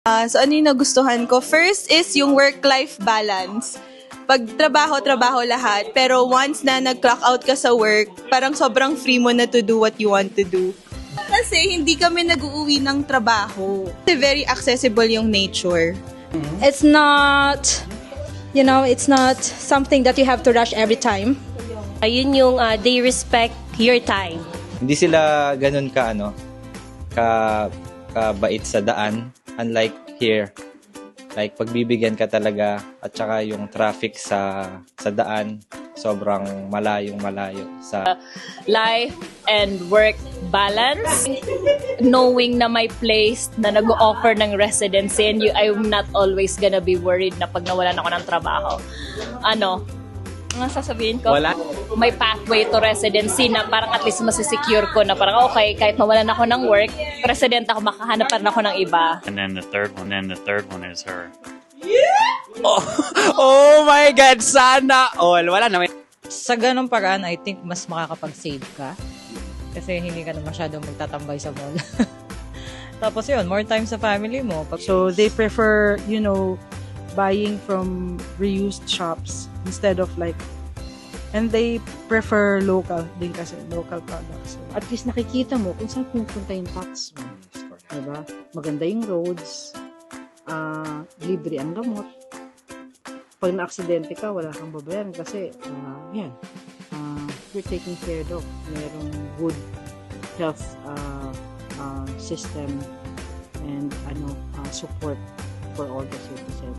So ano yung nagustuhan ko? First is yung work-life balance. Pag trabaho lahat, pero once na nag-clock out ka sa work, parang sobrang free mo na to do what you want to do. Kasi hindi kami nag-uuwi ng trabaho. Kasi very accessible yung nature. It's not, it's not something that you have to rush every time. Ayun yung they respect your time. Hindi sila ganun kabait sa daan, unlike here. Like pagbibigyan ka talaga at saka yung traffic sa daan sobrang malayong sa Life and work balance, knowing na may place na nag-offer ng residency and I'm not always gonna be worried na pag nawalan ako ng trabaho. Ano sasabihin ko? Wala. May pathway to residency na parang at least masisecure ko na parang okay, kahit mawalan ako ng work, resident ako, makahanap pa rin ako ng iba. And then the third one is her. Oh my God, sana all. Wala naman. Sa ganong paraan, I think mas makakapag-save ka. Kasi hindi ka na masyadong magtatambay sa mall. Tapos yun, more time sa family mo. So they prefer, buying from reused shops instead of and they prefer local din kasi, local products. At least nakikita mo kung saan pupunta yung tax mo. Diba? Maganda yung roads, libre ang gamot. Pag na-aksidente ka, wala kang babayaran kasi, you're taking care of. Merong good health system and support for all the citizens.